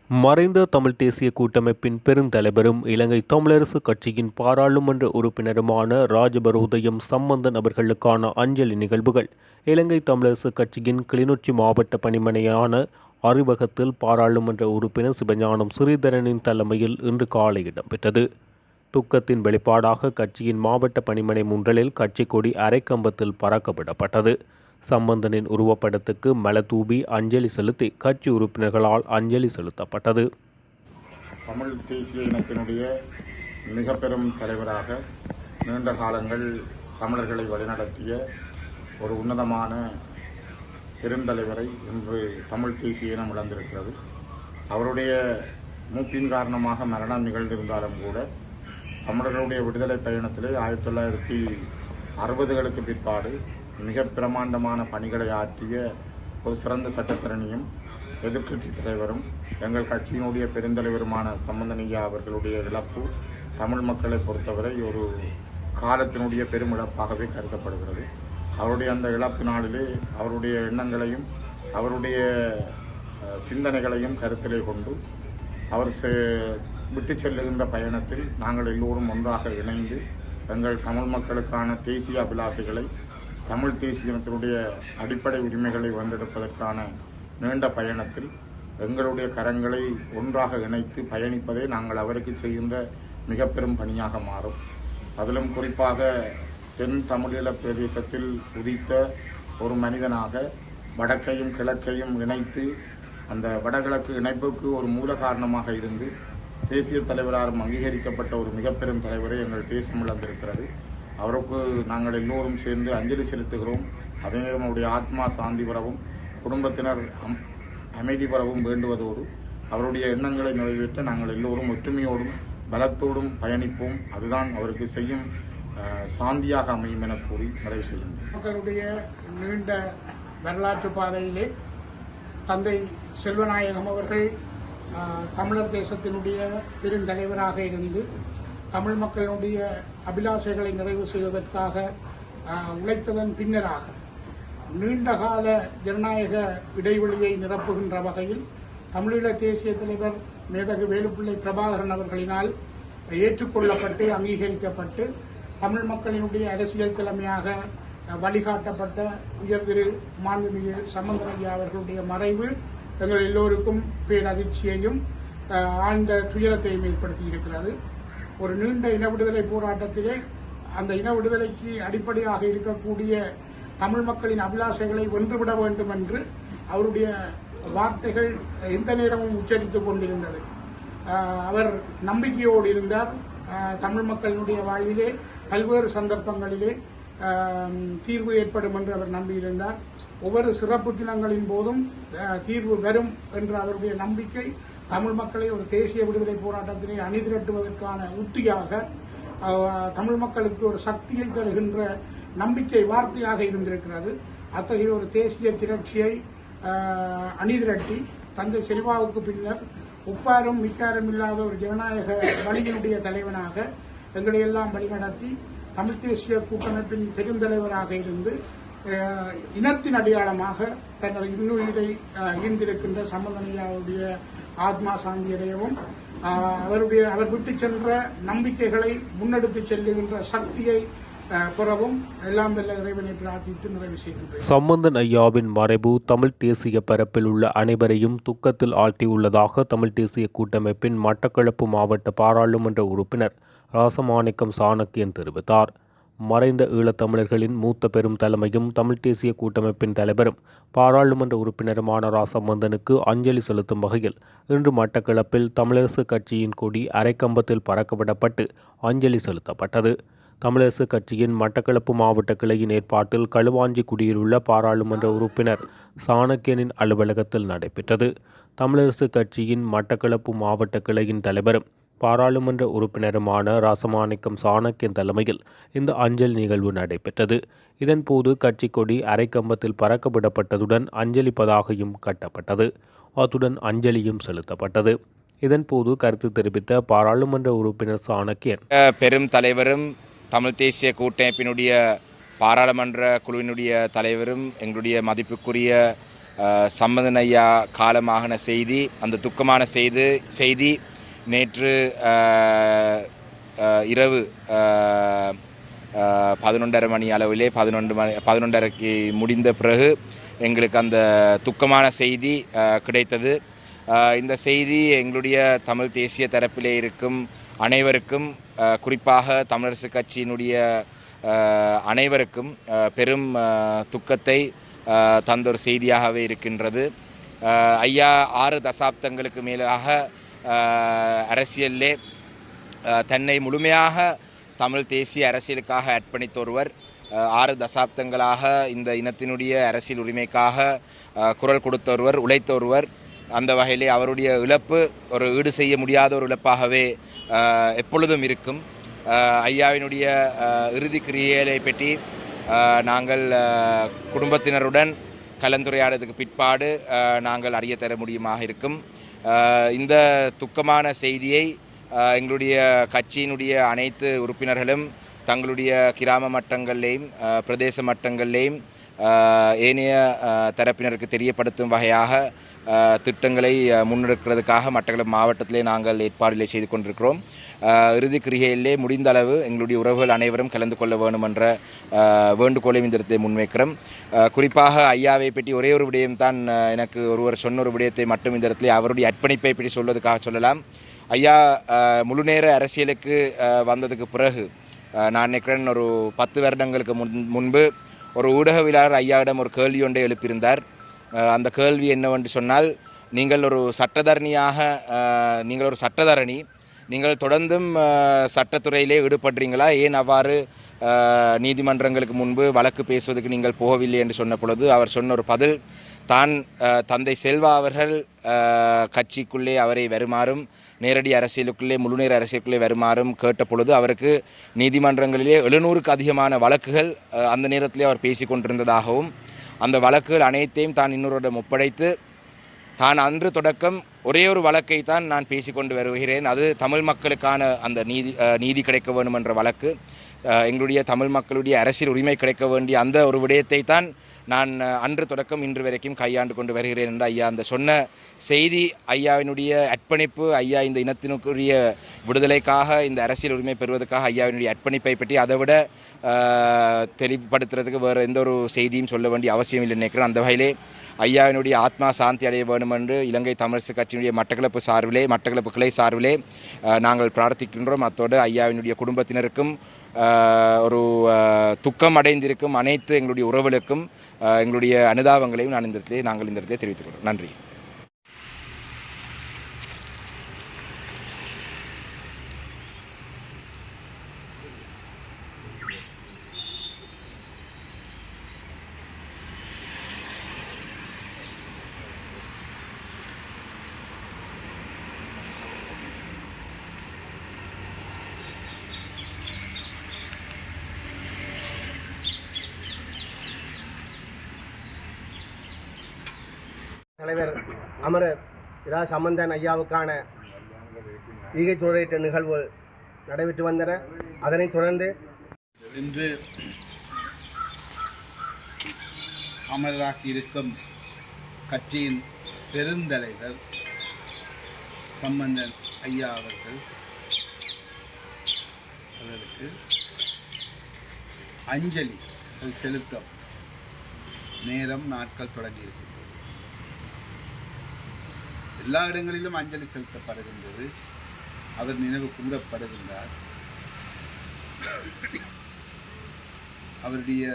மறைந்த தமிழ் தேசிய கூட்டமைப்பின் பெருந்தலைவரும் இலங்கை தமிழரசு கட்சியின் பாராளுமன்ற உறுப்பினருமான ராஜபரோதயம் சம்பந்தன் அவர்களுக்கான அஞ்சலி நிகழ்வுகள் இலங்கை தமிழரசு கட்சியின் கிளிநொச்சி மாவட்ட பணிமனையான அறிவகத்தில் பாராளுமன்ற உறுப்பினர் சிவஞானம் ஸ்ரீதரனின் தலைமையில் இன்று காலை இடம்பெற்றது. துக்கத்தின் வெளிப்பாடாக கட்சியின் மாவட்ட பணிமனை முன்றலில் கட்சி கொடி அரைக்கம்பத்தில் பறக்கவிடப்பட்டது. சம்பந்தனின் உருவப்படத்துக்கு மலதூவி அஞ்சலி செலுத்தி கட்சி உறுப்பினர்களால் அஞ்சலி செலுத்தப்பட்டது. தமிழ் தேசிய இனத்தினுடைய மிக பெரும் தலைவராக நீண்ட காலங்கள் தமிழர்களை வழிநடத்திய ஒரு உன்னதமான பெருந்தலைவரை இன்று தமிழ் தேசிய இனம் இழந்திருக்கிறது. அவருடைய மூப்பின் காரணமாக மரணம் நிகழ்ந்திருந்தாலும் கூட தமிழர்களுடைய விடுதலை பயணத்திலே 1960களுக்கு பிற்பாடு மிக பிரமாண்டமான பணிகளை ஆற்றிய ஒரு சிறந்த சட்டத்தரணியும் எதிர்க்கட்சி தலைவரும் எங்கள் கட்சியினுடைய பெருந்தலைவருமான சம்பந்தனையா அவர்களுடைய இழப்பு தமிழ் மக்களை பொறுத்தவரை ஒரு காலத்தினுடைய பெரும் இழப்பாகவே கருதப்படுகிறது. அவருடைய அந்த இழப்பு நாளிலே அவருடைய எண்ணங்களையும் அவருடைய சிந்தனைகளையும் கருத்திலே கொண்டு அவர் விட்டு செல்லுகின்ற பயணத்தில் நாங்கள் எல்லோரும் ஒன்றாக இணைந்து எங்கள் தமிழ் மக்களுக்கான தேசிய அபிலாஷைகளை தமிழ் தேசியத்தினுடைய அடிப்படை உரிமைகளை வென்றெடுப்பதற்கான நீண்ட பயணத்தில் எங்களுடைய கரங்களை ஒன்றாக இணைத்து பயணிப்பதே நாங்கள் அவருக்கு செய்கின்ற மிக பெரும் பணியாக மாறும். அதிலும் குறிப்பாக தென் தமிழீழ பிரதேசத்தில் உதித்த ஒரு மனிதனாக வடக்கையும் கிழக்கையும் இணைத்து அந்த வடகிழக்கு இணைப்புக்கு ஒரு மூல காரணமாக இருந்து தேசிய தலைவராலும் அங்கீகரிக்கப்பட்ட ஒரு மிக பெரும் தலைவரை எங்கள் தேசம் இழந்திருக்கிறது. அவருக்கு நாங்கள் எல்லோரும் சேர்ந்து அஞ்சலி செலுத்துகிறோம். அதே நேரம் அவருடைய ஆத்மா சாந்தி பெறவும் குடும்பத்தினர் அமைதி பெறவும் வேண்டுவதோடு அவருடைய எண்ணங்களை நிறைவேற்ற நாங்கள் எல்லோரும் ஒற்றுமையோடும் பலத்தோடும் பயணிப்போம். அதுதான் அவருக்கு செய்யும் சாந்தியாக அமையும் என கூறி நிறைவு செய்யும். மக்களுடைய நீண்ட வரலாற்று பாதையிலே தந்தை செல்வநாயகம் அவர்கள் தமிழர் தேசத்தினுடைய பெருந்தலைவராக இருந்து தமிழ் மக்களுடைய அபிலாஷைகளை நிறைவு செய்வதற்காக உழைத்ததன் பின்னராக நீண்டகால ஜனநாயக இடைவெளியை நிரப்புகின்ற வகையில் தமிழீழ தேசிய தலைவர் மேதகு வேலுப்பிள்ளை பிரபாகரன் அவர்களினால் ஏற்றுக்கொள்ளப்பட்டு அங்கீகரிக்கப்பட்டு தமிழ் மக்களினுடைய அரசியல் தலைமையாக வழிகாட்டப்பட்ட உயர் திரு மாண்புமிகு சம்பந்தனையா அவர்களுடைய மறைவு எங்கள் எல்லோருக்கும் பேரதிர்ச்சியையும் ஆழ்ந்த துயரத்தையும் ஏற்படுத்தி இருக்கிறது. ஒரு நீண்ட இன விடுதலை போராட்டத்திலே அந்த இன விடுதலைக்கு அடிப்படையாக இருக்கக்கூடிய தமிழ் மக்களின் அபிலாஷைகளை வென்றுவிட வேண்டும் என்று அவருடைய வார்த்தைகள் எந்த நேரமும் உச்சரித்துக் கொண்டிருந்தது. அவர் நம்பிக்கையோடு இருந்தார். தமிழ் மக்களினுடைய வாழ்விலே பல்வேறு சந்தர்ப்பங்களிலே தீர்வு ஏற்படும் என்று அவர் நம்பியிருந்தார். ஒவ்வொரு சிறப்பு தினங்களின் போதும் தீர்வு வரும் என்ற அவருடைய நம்பிக்கை தமிழ் மக்களை ஒரு தேசிய விடுதலை போராட்டத்திலே அணிதிரட்டுவதற்கான உத்தியாக தமிழ் மக்களுக்கு ஒரு சக்தியை தருகின்ற நம்பிக்கை வார்த்தையாக இருந்திருக்கிறது. அத்தகைய ஒரு தேசிய திரட்சியை அணிதிரட்டி தந்தை செல்வாவுக்கு பின்னர் உப்பாரும் மிக்காரும் இல்லாத ஒரு ஜனநாயக வழியினுடைய தலைவனாக எங்களை எல்லாம் வழிநடத்தி தமிழ் தேசிய கூட்டமைப்பின் பெருந்தலைவராக இருந்து இனத்தின் அடையாளமாக தனது இன்னுயிரை ஈர்ந்திருக்கின்ற சம்பந்தனையாவுடைய ஆத்மா சாந்தியடையவும் அவர் விட்டு சென்ற நம்பிக்கைகளை முன்னெடுத்து செல்லுகின்ற சக்தியை புறவும் எல்லாம் வெல்ல இறைவனை பிரார்த்தித்து நிறைவு செய்கின்றேன். சம்பந்தன் ஐயாவின் மறைவு தமிழ் தேசிய பரப்பில் உள்ள அனைவரையும் துக்கத்தில் ஆழ்த்தியுள்ளதாக தமிழ் தேசிய கூட்டமைப்பின் மட்டக்களப்பு மாவட்ட பாராளுமன்ற உறுப்பினர் ராசமாணிக்கம் சாணக்கியன் தெரிவித்தார். மறைந்த ஈழத்தமிழர்களின் மூத்த பெரும் தலைமையும் தமிழ் தேசிய கூட்டமைப்பின் தலைவரும் பாராளுமன்ற உறுப்பினருமான ராசம்பந்தனுக்கு அஞ்சலி செலுத்தும் வகையில் இன்று மட்டக்களப்பில் தமிழரசு கட்சியின் கொடி அரைக்கம்பத்தில் பறக்கவிடப்பட்டு அஞ்சலி செலுத்தப்பட்டது. தமிழரசு கட்சியின் மட்டக்களப்பு மாவட்ட கிளையின் ஏற்பாட்டில் களுவாஞ்சிக்குடியில் உள்ள பாராளுமன்ற உறுப்பினர் சாணக்கியனின் அலுவலகத்தில் நடைபெற்றது. தமிழரசு கட்சியின் மட்டக்களப்பு மாவட்ட கிளையின் தலைவரும் பாராளுமன்ற உறுப்பினருமான ராசமாணிக்கம் சாணக்கியன் தலைமையில் இந்த அஞ்சலி நிகழ்வு நடைபெற்றது. இதன்போது கட்சி கொடி அரைக்கம்பத்தில் பறக்கவிடப்பட்டதுடன் அஞ்சலி பதாகையும் கட்டப்பட்டது. அத்துடன் அஞ்சலியும் செலுத்தப்பட்டது. இதன்போது கருத்து தெரிவித்த பாராளுமன்ற உறுப்பினர் சாணக்கியன், பெரும் தலைவரும் தமிழ் தேசிய கூட்டமைப்பினுடைய பாராளுமன்ற குழுவினுடைய தலைவரும் எங்களுடைய மதிப்புக்குரிய சம்பந்தன் ஐயா காலமாகின செய்தி, அந்த துக்கமான செய்தி நேற்று இரவு 11:30 மணி அளவிலே 11:30க்கு முடிந்த பிறகு எங்களுக்கு அந்த துக்கமான செய்தி கிடைத்தது. இந்த செய்தி எங்களுடைய தமிழ் தேசிய தரப்பிலே இருக்கும் அனைவருக்கும், குறிப்பாக தமிழரசு கட்சியினுடைய அனைவருக்கும் பெரும் துக்கத்தை தந்த ஒரு செய்தியாகவே இருக்கின்றது. ஐயா 6 தசாப்தங்களுக்கு மேலாக அரசியலிலே தன்னை முழுமையாக தமிழ் தேசிய அரசியலுக்காக அர்ப்பணித்த ஒருவர், 6 தசாப்தங்களாக இந்த இனத்தினுடைய அரசியல் உரிமைக்காக குரல் கொடுத்த ஒருவர், உழைத்த ஒருவர். அந்த வகையிலே அவருடைய இழப்பு ஒரு ஈடு செய்ய முடியாத ஒரு இழப்பாகவே எப்பொழுதும் இருக்கும். ஐயாவினுடைய இறுதி கிரியைகளை பற்றி நாங்கள் குடும்பத்தினருடன் கலந்துரையாடத்துக்கு பிற்பாடு நாங்கள் அறிய தர முடியுமாக இருக்கும். இந்த துக்கமான செய்தியை எங்களுடைய கட்சியினுடைய அனைத்து உறுப்பினர்களும் தங்களுடைய கிராம மட்டங்கள்லேயும் பிரதேச மட்டங்கள்லேயும் ஏனைய தரப்பினருக்கு தெரியப்படுத்தும் வகையாக திட்டங்களை முன்னெடுக்கிறதுக்காக மட்டக்களப்பு மாவட்டத்திலே நாங்கள் ஏற்பாடுகளை செய்து கொண்டிருக்கிறோம். இறுதி கிரிகையிலே முடிந்த அளவு எங்களுடைய உறவுகள் அனைவரும் கலந்து கொள்ள வேண்டும் என்ற வேண்டுகோளையும் இந்த இடத்தை முன்வைக்கிறோம். குறிப்பாக ஐயாவை பற்றி ஒரே ஒரு விடயம் தான் எனக்கு ஒருவர் சொன்ன ஒரு விடயத்தை மட்டும் இந்த இடத்துல அவருடைய அர்ப்பணிப்பை பற்றி சொல்வதற்காக சொல்லலாம். ஐயா முழுநேர அரசியலுக்கு வந்ததுக்கு பிறகு நான் நினைக்கிறேன் ஒரு 10 வருடங்களுக்கு முன்பு ஒரு ஊடகவியலாளர் ஐயாவிடம் ஒரு கேள்வி ஒன்றை எழுப்பியிருந்தார். அந்த கேள்வி என்னவென்று சொன்னால், நீங்கள் ஒரு சட்டத்தரணி, நீங்கள் தொடர்ந்தும் சட்டத்துறையிலே ஈடுபடுறீங்களா, ஏன் அவ்வாறு நீதிமன்றங்களுக்கு முன்பு வழக்கு பேசுவதற்கு நீங்கள் போகவில்லை என்று சொன்ன பொழுது அவர் சொன்ன ஒரு பதில், தான் தந்தை செல்வா அவர்கள் கட்சிக்குள்ளே அவரை வருமாறும், நேரடி அரசியலுக்குள்ளே முழுநேர அரசியலுக்குள்ளே வருமாறும் கேட்ட பொழுது அவருக்கு நீதிமன்றங்களிலே 700க்கு அதிகமான வழக்குகள் அந்த நேரத்திலே அவர் பேசி கொண்டிருந்ததாகவும், அந்த வழக்குகள் அனைத்தையும் தான் இன்னொருடம் ஒப்படைத்து தான் அன்று தொடக்கம் ஒரே ஒரு வழக்கை தான் நான் பேசிக்கொண்டு வருகிறேன், அது தமிழ் மக்களுக்கான அந்த நீதி கிடைக்க வேண்டும் என்ற வழக்கு, எங்களுடைய தமிழ் மக்களுடைய அரசியல் உரிமை கிடைக்க வேண்டிய அந்த ஒரு விடயத்தை தான் நான் அன்று தொடக்கம் இன்று வரைக்கும் கையாண்டு கொண்டு வருகிறேன் என்று ஐயா அந்த சொன்ன செய்தி, ஐயாவினுடைய அர்ப்பணிப்பு, ஐயா இந்த இனத்தினுக்குரிய விடுதலைக்காக, இந்த அரசியல் உரிமை பெறுவதற்காக ஐயாவினுடைய அர்ப்பணிப்பை பற்றி அதை விட தெளிவுபடுத்துறதுக்கு வேறு எந்த ஒரு செய்தியும் சொல்ல வேண்டிய அவசியம் இல்லை நினைக்கிறேன். அந்த வகையிலே ஐயாவினுடைய ஆத்மா சாந்தி அடைய வேண்டும் என்று இலங்கை தமிழரசு கட்சியினுடைய மட்டக்களப்பு கிளை சார்பிலே நாங்கள் பிரார்த்திக்கின்றோம். அத்தோடு ஐயாவினுடைய குடும்பத்தினருக்கும் ஒரு துக்கம் அடைந்திருக்கும் அனைத்து எங்களுடைய உறவுகளுக்கும் எங்களுடைய அனுதாபங்களையும் நாங்கள் இந்த இடத்திலே தெரிவித்துக் கொள்கிறோம். நன்றி. தலைவர் அமரர் இரா சம்பந்தன் ஐயாவுக்கான ஈகை தொழிலிட்ட நிகழ்வு நடைபெற்று வந்தன. அதனைத் தொடர்ந்து இன்று அமரராகி இருக்கும் கட்சியின் பெருந்தலைவர் சம்பந்தன் ஐயா அவர்களுக்கு அஞ்சலி செலுத்தும் நேரம் நாட்கள் தொடங்கியிருக்கிறது. எல்லா இடங்களிலும் அஞ்சலி செலுத்தப்படுகின்றது, அவர் நினைவு கூறப்படுகின்றார். அவருடைய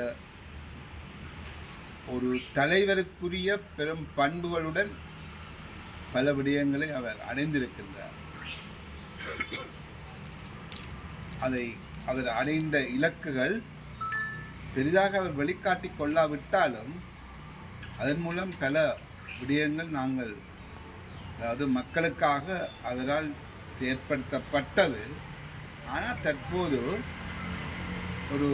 ஒரு தலைவருக்குரிய பெரும் பண்புகளுடன் பல விடயங்களை அவர் அடைந்திருக்கின்றார். அவர் அடைந்த இலக்குகள் பெரிதாக அவர் வெளிக்காட்டி கொள்ளாவிட்டாலும் அதன் மூலம் பல விடயங்கள் நாங்கள், அதாவது மக்களுக்காக அவரால் செயற்படுத்தப்பட்டது. ஆனால் தற்போது ஒரு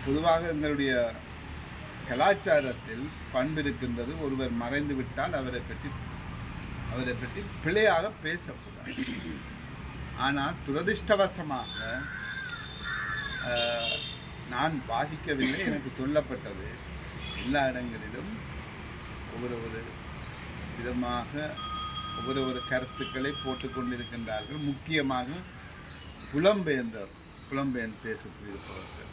பொதுவாக எங்களுடைய கலாச்சாரத்தில் பண்பு இருக்கின்றது, ஒருவர் மறைந்து விட்டால் அவரை பற்றி பிழையாக பேசக்கூடாது. ஆனால் துரதிர்ஷ்டவசமாக நான் வாசிக்கவில்லை, எனக்கு சொல்லப்பட்டது எல்லா இடங்களிலும் ஒவ்வொரு விதமாக ஒவ்வொரு கருத்துக்களை போட்டுக்கொண்டிருக்கின்றார்கள். முக்கியமாக புலம்பெயர்ந்து தேசத்தில் இருப்பவர்கள்.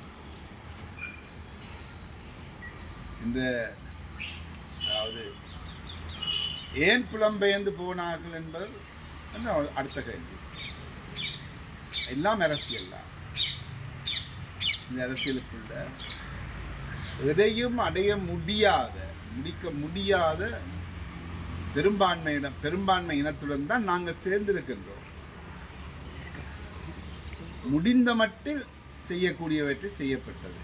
இந்த அதாவது ஏன் புலம்பெயர்ந்து போனார்கள் என்பது அடுத்த கேள்வி. எல்லாம் அரசியல் தான். இந்த அரசியலுக்குள்ள எதையும் அடைய முடிக்க முடியாத பெரும்பான்மை இனத்துடன் தான் நாங்கள் சேர்ந்திருக்கின்றோம். முடிந்த மட்டில் செய்யக்கூடியவற்றை செய்யப்பட்டது.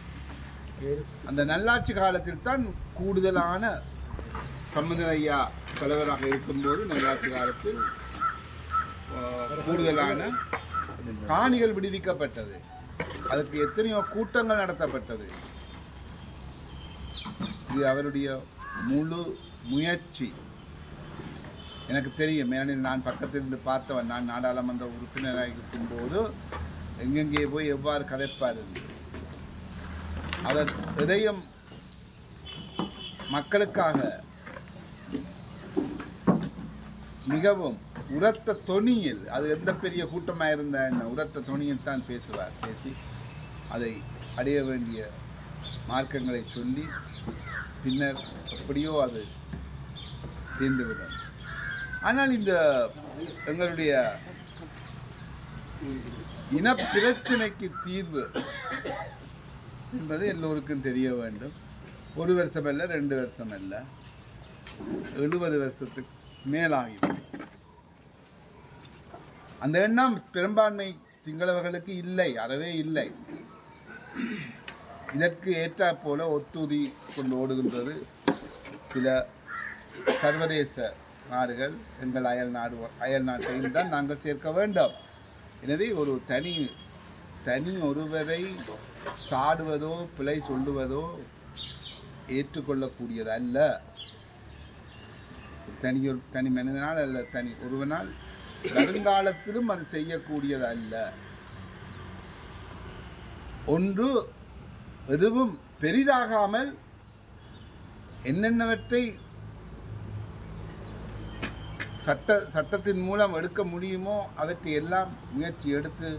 அந்த நல்லாட்சி காலத்தில் தான் கூடுதலான சம்பந்தன் ஐயா தலைவராக இருக்கும்போது நல்லாட்சி காலத்தில் கூடுதலான காணிகள் விடுவிக்கப்பட்டது. அதுக்கு எத்தனையோ கூட்டங்கள் நடத்தப்பட்டது. இது அவருடைய முழு முயற்சி. எனக்கு தெரியும், ஏனெனில் நான் பக்கத்திலிருந்து பார்த்தவன். நான் நாடாளுமன்ற உறுப்பினராக இருக்கும்போது எங்கெங்கே போய் எவ்வாறு கதைப்பார் என்று. அவர் எதையும் மக்களுக்காக மிகவும் உரத்த தொனியில், அது எந்த பெரிய கூட்டமாக இருந்த என்ன உரத்த தொனியில் தான் பேசுவார். பேசி அதை அடைய வேண்டிய மார்க்கங்களை சொல்லி பின்னர் எப்படியோ அது தீர்ந்துவிடும். ஆனால் இந்த எங்களுடைய இனப்பிரச்சனைக்கு தீர்வு என்பது எல்லோருக்கும் தெரிய வேண்டும். 1 வருஷம் அல்ல, 2 வருஷம் அல்ல, 70 வருஷத்துக்கு மேலாகி. அந்த எண்ணம் பெரும்பான்மை சிங்களவர்களுக்கு இல்லை, அறவே இல்லை. இதற்கு ஏற்றாற் போல ஒத்துதி கொண்டு ஓடுகின்றது சில சர்வதேச நாடுகள். எங்கள் அயல் நாட்டையும் தான் நாங்கள் சேர்க்க வேண்டும். எனவே ஒரு தனி ஒருவரை சாடுவதோ பிழை சொல்லுவதோ ஏற்றுக்கொள்ளக்கூடியது அல்ல. தனி மனிதனால் அல்ல, தனி ஒருவனால் வருங்காலத்திலும் அது செய்யக்கூடியது அல்ல. ஒன்று எதுவும் பெரிதாகாமல் என்னென்னவற்றை சட்டத்தின் மூலம் எடுக்க முடியுமோ அவற்றை எல்லாம் முயற்சி எடுத்து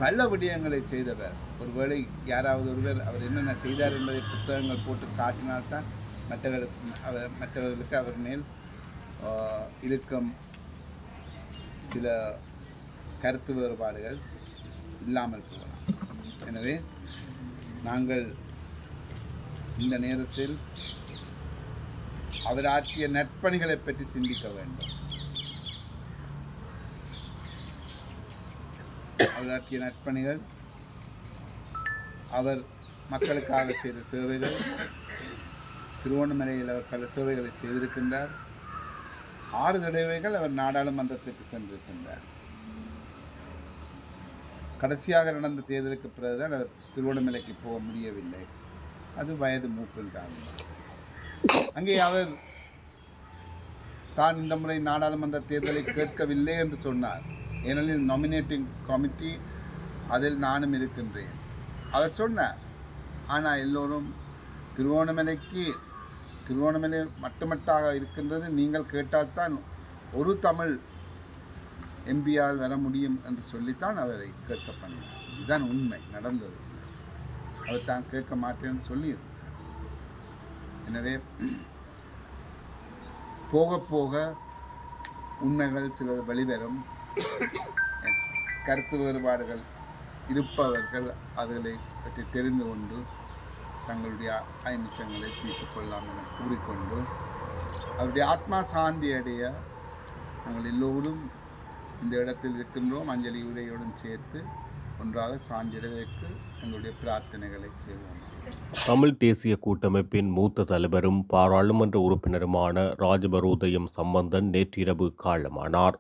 பல விடயங்களை செய்தவர். ஒருவேளை யாராவது ஒருவர் அவர் என்னென்ன செய்தார் என்பதை புத்தகங்கள் போட்டு காட்டினால்தான் மற்றவர்களுக்கு அவர் மேல் இருக்கும் சில கருத்து வேறுபாடுகள் இல்லாமல் போகலாம். எனவே நாங்கள் இந்த நேரத்தில் அவர் ஆற்றிய நற்பணிகளை பற்றி சிந்திக்க வேண்டும். அவர் ஆற்றிய நற்பணிகள், அவர் மக்களுக்காக செய்த சேவைகள். திருவண்ணாமலையில் அவர் பல சேவைகளை செய்திருக்கின்றார். 6 தடவைகள் அவர் நாடாளுமன்றத்திற்கு சென்றிருக்கின்றார். கடைசியாக நடந்த தேர்தலுக்கு பிறகுதான் அவர் திருவண்ணாமலைக்கு போக முடியவில்லை. அது வயது மூப்பில் காரணம். அங்கே அவர் தான் இந்த முறை நாடாளுமன்ற தேர்தலை கேட்கவில்லை என்று சொன்னார். ஏனெனில் நாமினேட்டிங் கமிட்டி அதில் நானும் இருக்கின்றேன் அவர் சொன்னார். ஆனால் எல்லோரும் திருவோணமலை மட்டுமட்டாக இருக்கின்றது, நீங்கள் கேட்டால்தான் ஒரு தமிழ் எம்பியால் வர முடியும் என்று சொல்லித்தான் அவரை கேட்க பண்ணினார். இதுதான் உண்மை நடந்தது. அவர் தான் கேட்க மாட்டேன்னு சொல்லியிருந்தார். எனவே போக போக உண்மைகள் சிலது வெளிவரும். கருத்து வேறுபாடுகள் இருப்பவர்கள் அதுகளை பற்றி தெரிந்து கொண்டு தங்களுடைய ஐமிச்சங்களை தீர்த்து கொள்ளலாம் என கூறிக்கொண்டு அவருடைய ஆத்மா சாந்தி அடைய நாங்கள் எல்லோரும் இந்த இடத்தில் இருக்கின்றோம். அஞ்சலி உரையுடன் சேர்த்து ஒன்றாக சான்றிதழுக்கு எங்களுடைய பிரார்த்தனைகளை செய்வோம். தமிழ் தேசிய கூட்டமைப்பின் மூத்த தலைவரும் பாராளுமன்ற உறுப்பினருமான ராஜபரோதயம் சம்பந்தன் நேற்றிரவு காலமானார்.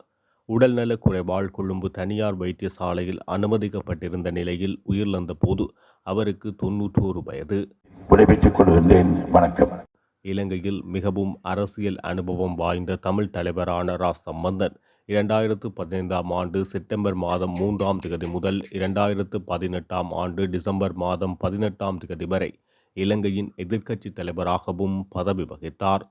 உடல்நலக் குறைவால் கொழும்பு தனியார் வைத்தியசாலையில் அனுமதிக்கப்பட்டிருந்த நிலையில் உயிரிழந்த போது அவருக்கு 91 வயது. விடைபெற்றுக் கொள்கின்றேன். வணக்கம். இலங்கையில் மிகவும் அரசியல் அனுபவம் வாய்ந்த தமிழ் தலைவரான ரா சம்பந்தன் 2015 ஆண்டு செப்டம்பர் மாதம் 3ஆம் திகதி முதல் 2018 ஆண்டு டிசம்பர் மாதம் 18ஆம் திகதி வரை இலங்கையின் எதிர்க்கட்சித் தலைவராகவும் பதவி வகித்தார்.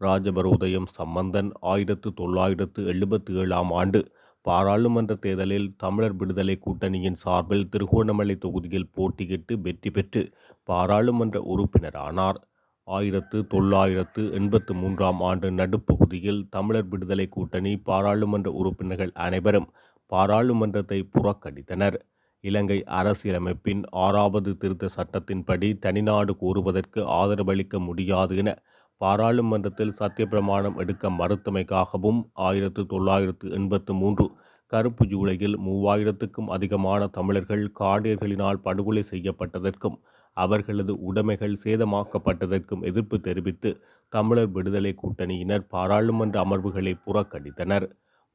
ராஜபரோதயம் சம்பந்தன் 1977 ஆண்டு பாராளுமன்ற தேர்தலில் தமிழர் விடுதலை கூட்டணியின் சார்பில் திருகோணமலை தொகுதியில் போட்டியிட்டு வெற்றி பெற்று பாராளுமன்ற உறுப்பினரானார். 1983 ஆண்டு நடுப்பகுதியில் தமிழர் விடுதலை கூட்டணி பாராளுமன்ற உறுப்பினர்கள் அனைவரும் பாராளுமன்றத்தை புறக்கணித்தனர். இலங்கை அரசியலமைப்பின் 6வது திருத்த சட்டத்தின்படி தனிநாடு கோருவதற்கு ஆதரவளிக்க முடியாது என பாராளுமன்றத்தில் சத்தியப்பிரமாணம் எடுக்க மறுத்தமைக்காகவும் 1983 கருப்பு ஜூலையில் 3000க்கும் அதிகமான தமிழர்கள் காடையர்களினால் படுகொலை செய்யப்பட்டதற்கும் அவர்களது உடைமைகள் சேதமாக்கப்பட்டதற்கும் எதிர்ப்பு தெரிவித்து தமிழர் விடுதலை கூட்டணியினர் பாராளுமன்ற அமர்வுகளை புறக்கணித்தனர்.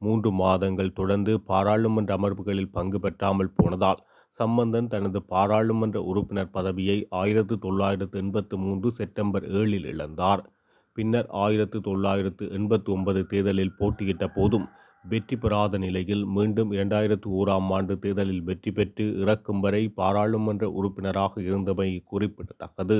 3 மாதங்கள் தொடர்ந்து பாராளுமன்ற அமர்வுகளில் பங்கு பெற்றாமல் போனதால் சம்பந்தன் தனது பாராளுமன்ற உறுப்பினர் பதவியை 1983 செப்டம்பர் 7 இழந்தார். பின்னர் 1989 தேர்தலில் போட்டியிட்ட போதும் வெற்றி பெறாத நிலையில் மீண்டும் 2001 ஆண்டு தேர்தலில் வெற்றி பெற்று இறக்கும் வரை பாராளுமன்ற உறுப்பினராக இருந்தமை குறிப்பிடத்தக்கது.